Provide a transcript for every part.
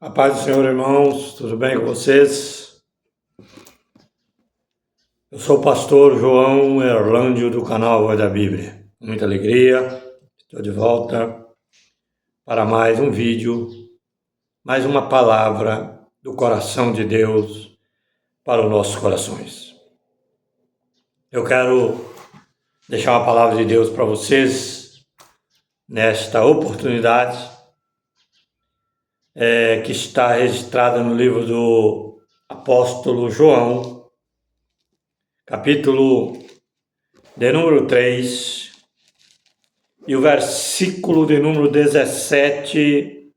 A paz do Senhor, irmãos, tudo bem com vocês? Eu sou o pastor João Erlândio do canal Voz da Bíblia. Com muita alegria, estou de volta para mais um vídeo, mais uma palavra do coração de Deus para os nossos corações. Eu quero deixar uma palavra de Deus para vocês nesta oportunidade, que está registrada no livro do apóstolo João, capítulo de número 3, e o versículo de número 17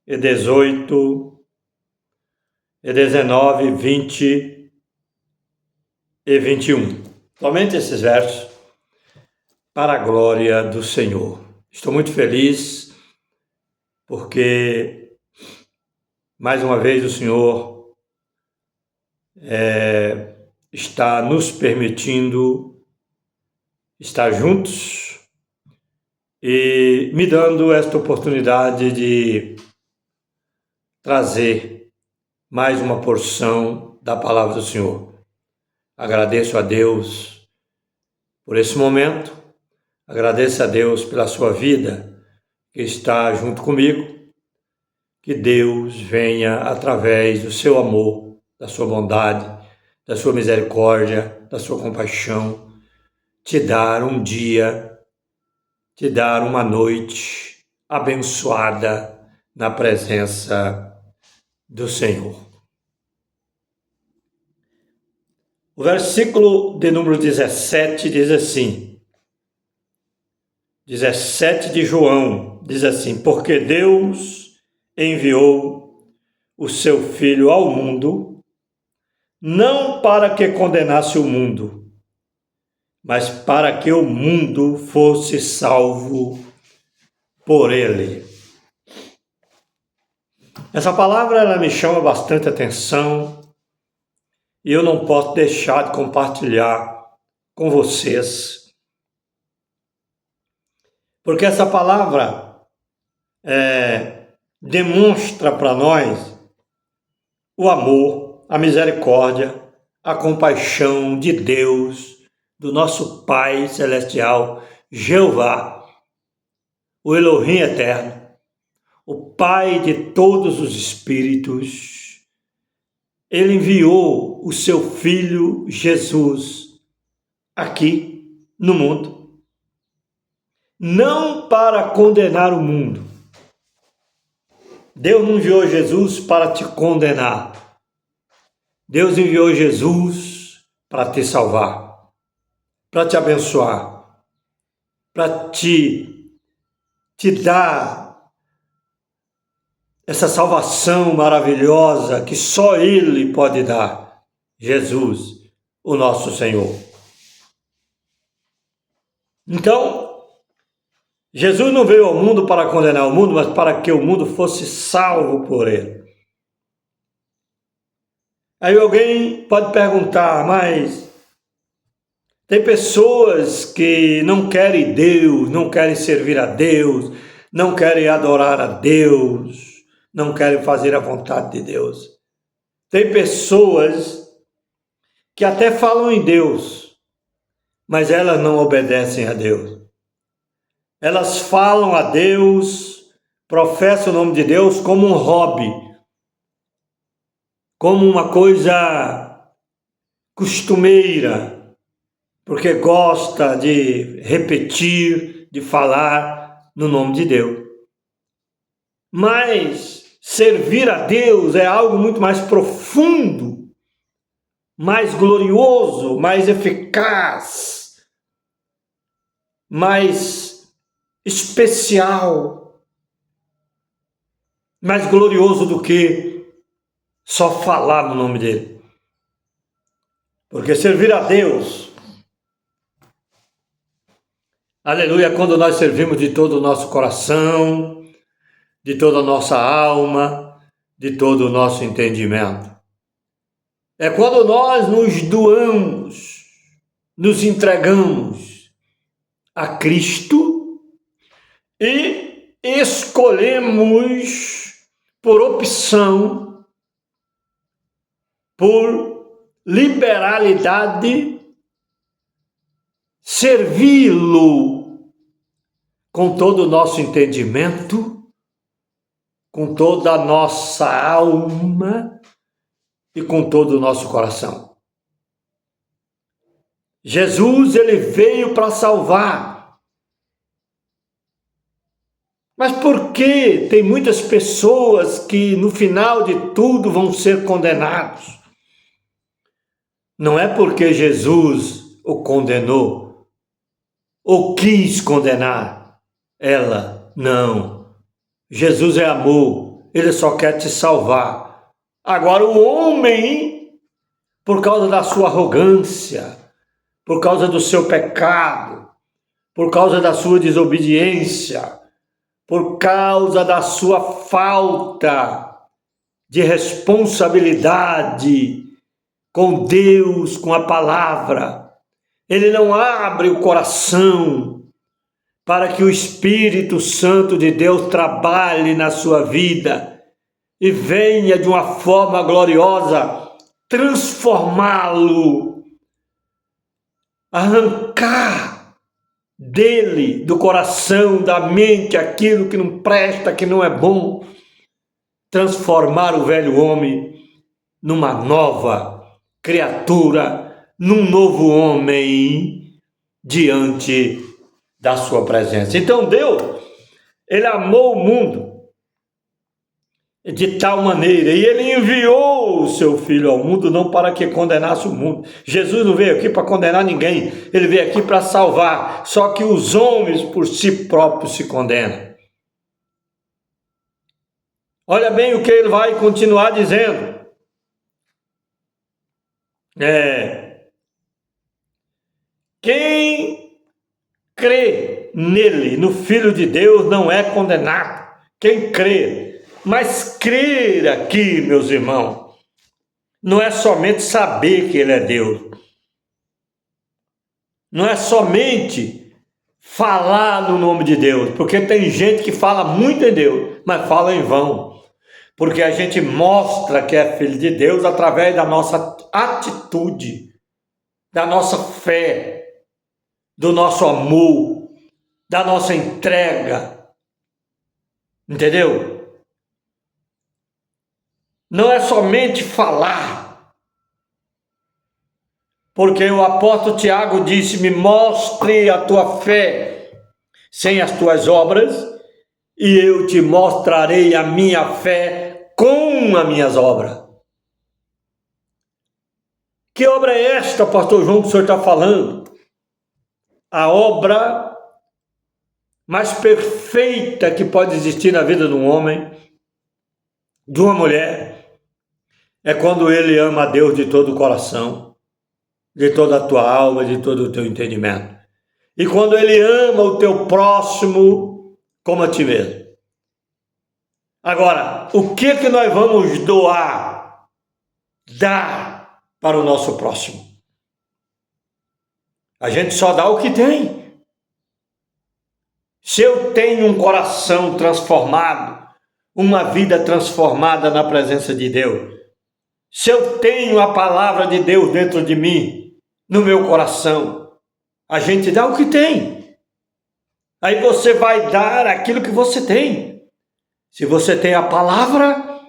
e 18 e 19, 20 e 21. Somente esses versos para a glória do Senhor. Estou muito feliz porque mais uma vez o Senhor está nos permitindo estar juntos e me dando esta oportunidade de trazer mais uma porção da palavra do Senhor. Agradeço a Deus por esse momento, agradeço a Deus pela sua vida que está junto comigo. Que Deus venha, através do seu amor, da sua bondade, da sua misericórdia, da sua compaixão, te dar um dia, te dar uma noite abençoada na presença do Senhor. O versículo de número 17 diz assim, 17 de João, diz assim: porque Deus enviou o seu Filho ao mundo, não para que condenasse o mundo, mas para que o mundo fosse salvo por ele. Essa palavra ela me chama bastante atenção e eu não posso deixar de compartilhar com vocês, porque essa palavra demonstra para nós o amor, a misericórdia, a compaixão de Deus, do nosso Pai Celestial, Jeová, o Elohim Eterno, o Pai de todos os espíritos. Ele enviou o seu Filho Jesus aqui no mundo, não para condenar o mundo. Deus não enviou Jesus para te condenar. Deus enviou Jesus para te salvar, para te abençoar, para te dar essa salvação maravilhosa que só Ele pode dar. Jesus, o nosso Senhor. Então, Jesus não veio ao mundo para condenar o mundo, mas para que o mundo fosse salvo por ele. Aí alguém pode perguntar, mas tem pessoas que não querem Deus, não querem servir a Deus, não querem adorar a Deus, não querem fazer a vontade de Deus. Tem pessoas que até falam em Deus, mas elas não obedecem a Deus. Elas falam a Deus, professam o nome de Deus como um hobby, como uma coisa costumeira, porque gosta de repetir, de falar no nome de Deus. Mas servir a Deus é algo muito mais profundo, mais glorioso, mais eficaz, mais especial, mais glorioso do que só falar no nome dele. Porque servir a Deus, aleluia, quando nós servimos de todo o nosso coração, de toda a nossa alma, de todo o nosso entendimento. É quando nós nos doamos, nos entregamos a Cristo e escolhemos por opção, por liberalidade, servi-lo com todo o nosso entendimento, com toda a nossa alma e com todo o nosso coração. Jesus, ele veio para salvar. Mas por que tem muitas pessoas que no final de tudo vão ser condenados? Não é porque Jesus o condenou ou quis condenar ela, não. Jesus é amor, ele só quer te salvar. Agora o homem, por causa da sua arrogância, por causa do seu pecado, por causa da sua desobediência, por causa da sua falta de responsabilidade com Deus, com a palavra, ele não abre o coração para que o Espírito Santo de Deus trabalhe na sua vida e venha de uma forma gloriosa transformá-lo, arrancar dele, do coração, da mente, aquilo que não presta, que não é bom, transformar o velho homem numa nova criatura, num novo homem diante da sua presença. Então Deus, ele amou o mundo de tal maneira, e ele enviou o seu Filho ao mundo não para que condenasse o mundo. Jesus não veio aqui para condenar ninguém, ele veio aqui para salvar, só que os homens por si próprios se condenam. Olha bem o que ele vai continuar dizendo. Quem crê nele, no Filho de Deus, não é condenado. Quem crê, mas crer aqui, meus irmãos, não é somente saber que ele é Deus. Não é somente falar no nome de Deus, porque tem gente que fala muito em Deus, mas fala em vão. Porque a gente mostra que é filho de Deus através da nossa atitude, da nossa fé, do nosso amor, da nossa entrega. Entendeu? Não é somente falar. Porque o apóstolo Tiago disse: me mostre a tua fé sem as tuas obras, e eu te mostrarei a minha fé com as minhas obras. Que obra é esta, pastor João, que o senhor está falando? A obra mais perfeita que pode existir na vida de um homem, de uma mulher, é quando ele ama a Deus de todo o coração, de toda a tua alma, de todo o teu entendimento. E quando ele ama o teu próximo como a ti mesmo. Agora, o que nós vamos doar, dar para o nosso próximo? A gente só dá o que tem. Se eu tenho um coração transformado, uma vida transformada na presença de Deus, se eu tenho a palavra de Deus dentro de mim, no meu coração, a gente dá o que tem. Aí você vai dar aquilo que você tem. Se você tem a palavra,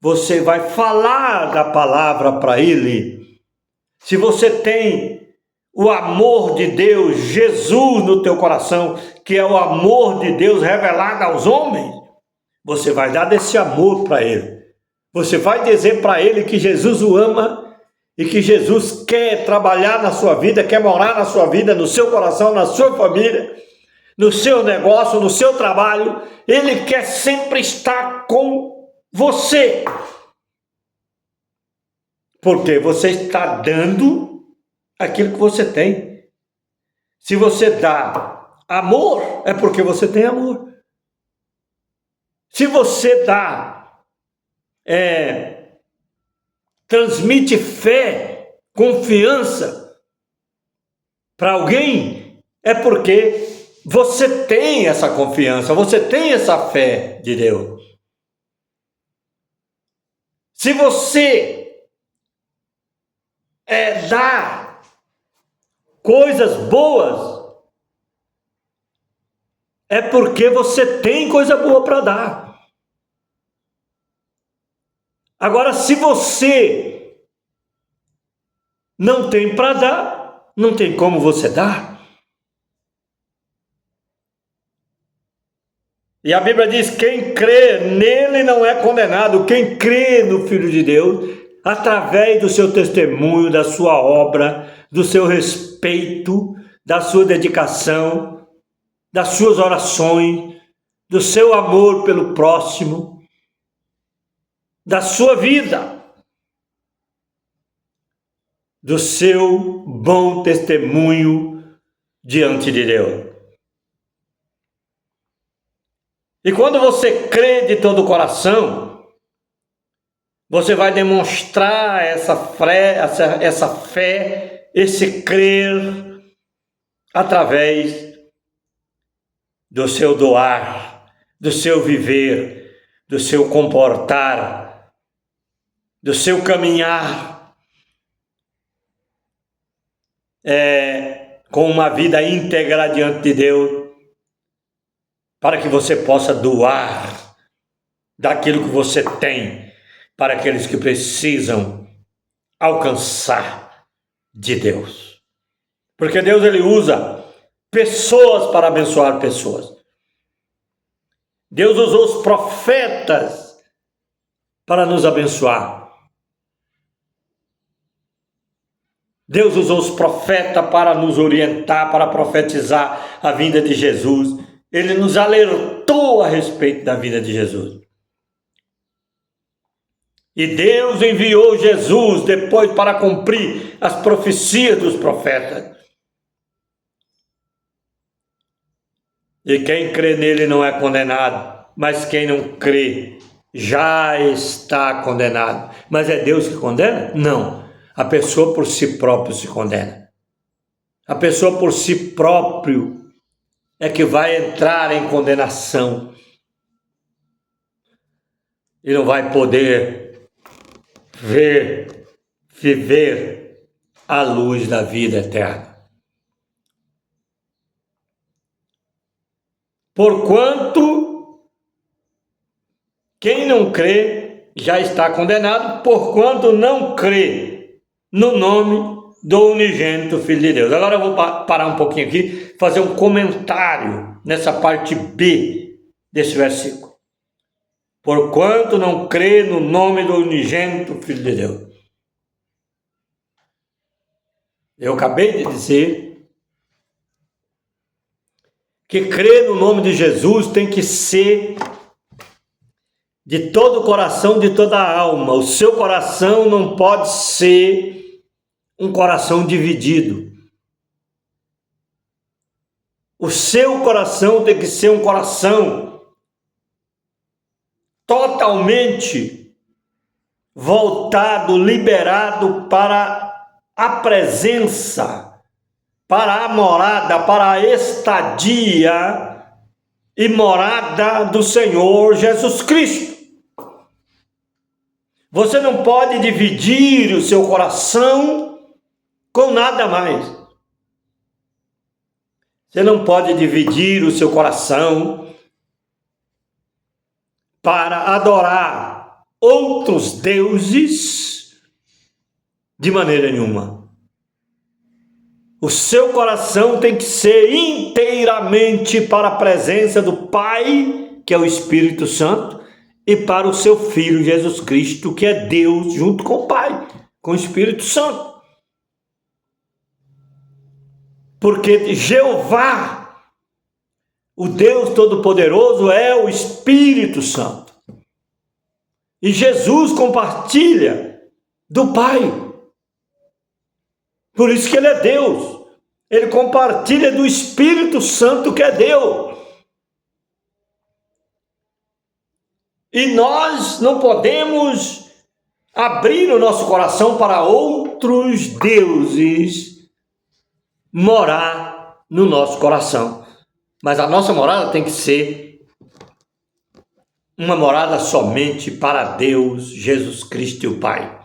você vai falar da palavra para ele. Se você tem o amor de Deus, Jesus no teu coração, que é o amor de Deus revelado aos homens, você vai dar desse amor para ele. Você vai dizer para ele que Jesus o ama e que Jesus quer trabalhar na sua vida, quer morar na sua vida, no seu coração, na sua família, no seu negócio, no seu trabalho. Ele quer sempre estar com você. Porque você está dando aquilo que você tem. Se você dá amor, é porque você tem amor. Se você transmite fé, confiança para alguém, é porque você tem essa confiança, você tem essa fé de Deus. Se você dá coisas boas, é porque você tem coisa boa para dar. Agora, se você não tem para dar, não tem como você dar. E a Bíblia diz: quem crê nele não é condenado. Quem crê no Filho de Deus, através do seu testemunho, da sua obra, do seu respeito, da sua dedicação, das suas orações, do seu amor pelo próximo, da sua vida, do seu bom testemunho diante de Deus. E quando você crê de todo o coração, você vai demonstrar essa fé, esse crer, através do seu doar, do seu viver, do seu comportar, do seu caminhar, com uma vida íntegra diante de Deus, para que você possa doar daquilo que você tem para aqueles que precisam alcançar de Deus. Porque Deus, ele usa pessoas para abençoar pessoas. Deus usou os profetas para nos abençoar. Deus usou os profetas para nos orientar, para profetizar a vinda de Jesus. Ele nos alertou a respeito da vida de Jesus. E Deus enviou Jesus depois para cumprir as profecias dos profetas. E quem crê nele não é condenado, mas quem não crê já está condenado. Mas é Deus que condena? Não. A pessoa por si próprio se condena. A pessoa por si próprio é que vai entrar em condenação e não vai poder viver a luz da vida eterna. Porquanto quem não crê já está condenado, porquanto não crê no nome do unigênito Filho de Deus. Agora eu vou parar um pouquinho aqui, fazer um comentário nessa parte B desse versículo. Porquanto não crê no nome do unigênito Filho de Deus. Eu acabei de dizer que crer no nome de Jesus tem que ser de todo o coração, de toda a alma. O seu coração não pode ser um coração dividido. O seu coração tem que ser um coração totalmente voltado, liberado para a presença, para a morada, para a estadia e morada do Senhor Jesus Cristo. Você não pode dividir o seu coração com nada mais. Você não pode dividir o seu coração para adorar outros deuses de maneira nenhuma. O seu coração tem que ser inteiramente para a presença do Pai, que é o Espírito Santo, e para o seu Filho Jesus Cristo, que é Deus junto com o Pai, com o Espírito Santo. Porque Jeová, o Deus Todo-Poderoso, é o Espírito Santo. E Jesus compartilha do Pai. Por isso que ele é Deus. Ele compartilha do Espírito Santo, que é Deus. E nós não podemos abrir o nosso coração para outros deuses morar no nosso coração. Mas a nossa morada tem que ser uma morada somente para Deus, Jesus Cristo e o Pai.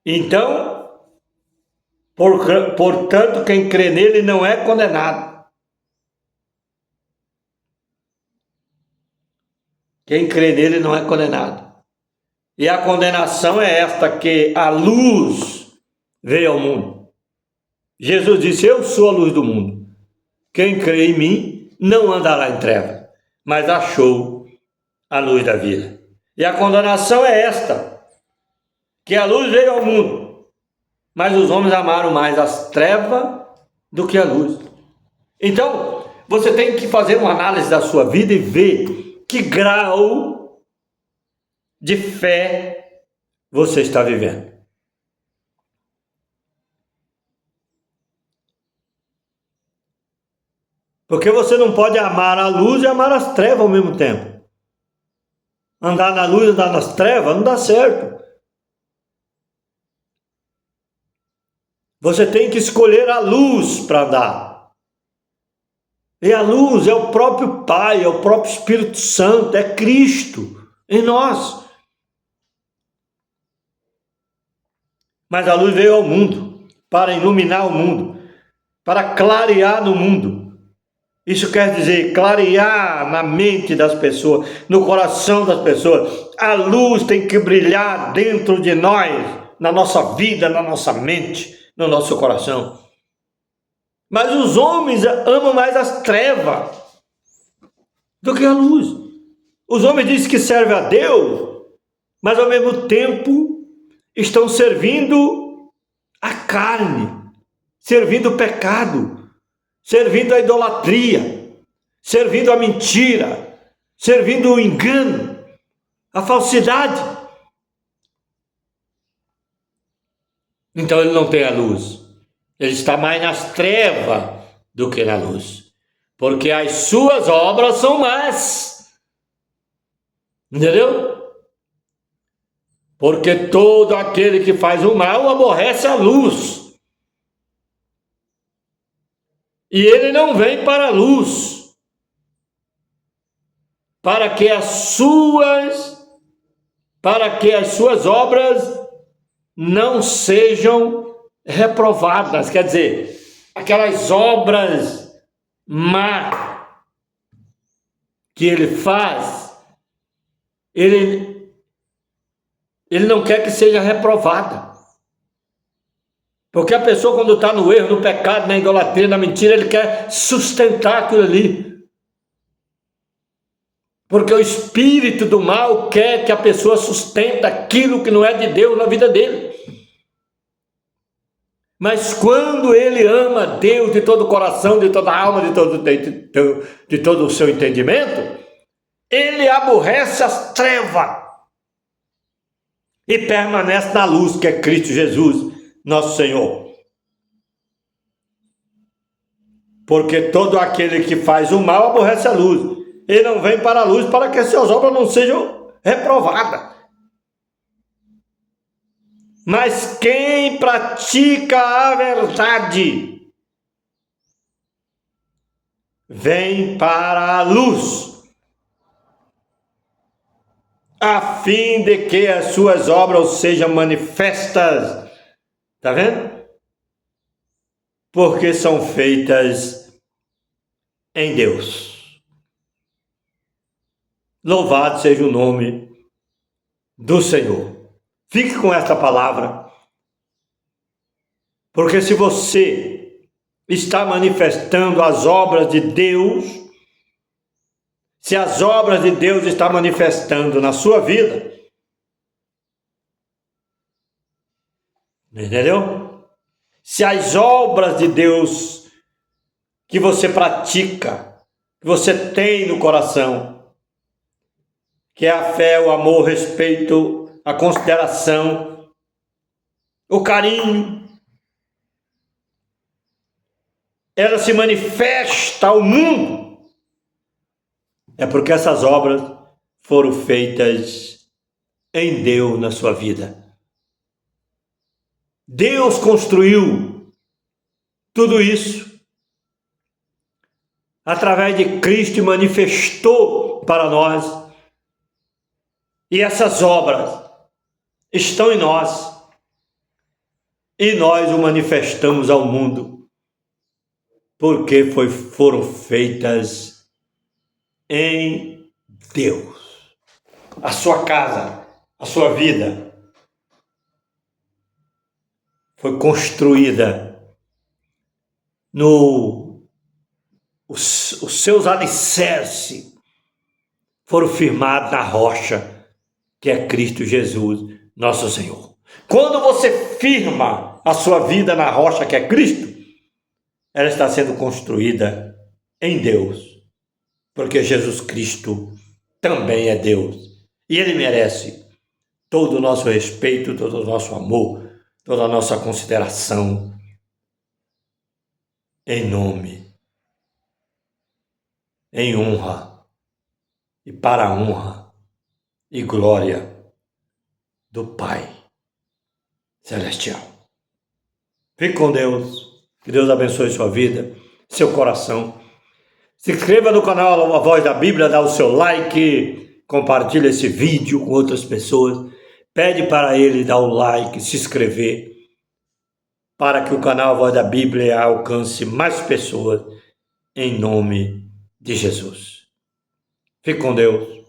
Então, portanto, quem crê nele não é condenado. Quem crê nele não é condenado. E a condenação é esta, que a luz veio ao mundo. Jesus disse: eu sou a luz do mundo. Quem crê em mim não andará em trevas, mas achou a luz da vida. E a condenação é esta, que a luz veio ao mundo, mas os homens amaram mais as trevas do que a luz. Então, você tem que fazer uma análise da sua vida e ver que grau de fé você está vivendo. Porque você não pode amar a luz e amar as trevas ao mesmo tempo. Andar na luz e andar nas trevas não dá certo. Você tem que escolher a luz para andar. E a luz é o próprio Pai, é o próprio Espírito Santo, é Cristo em nós. Mas a luz veio ao mundo para iluminar o mundo, para clarear no mundo. Isso quer dizer clarear na mente das pessoas, no coração das pessoas. A luz tem que brilhar dentro de nós, na nossa vida, na nossa mente, no nosso coração. Mas os homens amam mais as trevas do que a luz. Os homens dizem que servem a Deus, mas ao mesmo tempo estão servindo a carne, servindo o pecado, servindo a idolatria, servindo a mentira, servindo o engano, a falsidade. Então ele não tem a luz. Ele está mais nas trevas do que na luz. Porque as suas obras são más. Entendeu? Porque todo aquele que faz o mal aborrece a luz. E ele não vem para a luz, para que as suas obras não sejam reprovadas. Quer dizer, aquelas obras má que ele faz, ele não quer que seja reprovada. Porque a pessoa, quando está no erro, no pecado, na idolatria, na mentira, ele quer sustentar aquilo ali. Porque o espírito do mal quer que a pessoa sustente aquilo que não é de Deus na vida dele. Mas quando ele ama Deus de todo o coração, de toda a alma, de todo o seu entendimento, ele aborrece as trevas e permanece na luz, que é Cristo Jesus, nosso Senhor. Porque todo aquele que faz o mal aborrece a luz. Ele não vem para a luz para que as suas obras não sejam reprovadas. Mas quem pratica a verdade vem para a luz, a fim de que as suas obras sejam manifestas. Está vendo? Porque são feitas em Deus. Louvado seja o nome do Senhor. Fique com esta palavra, porque se você está manifestando as obras de Deus, se as obras de Deus estão manifestando na sua vida, entendeu? Se as obras de Deus que você pratica, que você tem no coração, que é a fé, o amor, o respeito, a consideração, o carinho, ela se manifesta ao mundo, é porque essas obras foram feitas em Deus na sua vida. Deus construiu tudo isso através de Cristo, manifestou para nós. E essas obras estão em nós. E nós o manifestamos ao mundo, porque foram feitas em Deus. A sua casa, a sua vida foi construída os seus alicerces foram firmados na rocha, que é Cristo Jesus, nosso Senhor. Quando você firma a sua vida na rocha, que é Cristo, ela está sendo construída em Deus, porque Jesus Cristo também é Deus, e Ele merece todo o nosso respeito, todo o nosso amor, toda a nossa consideração, em nome, em honra e para a honra e glória do Pai Celestial. Fique com Deus, que Deus abençoe sua vida, seu coração. Se inscreva no canal A Voz da Bíblia, dá o seu like, compartilha esse vídeo com outras pessoas, pede para ele dar o like, se inscrever, para que o canal A Voz da Bíblia alcance mais pessoas, em nome de Jesus. Fique com Deus.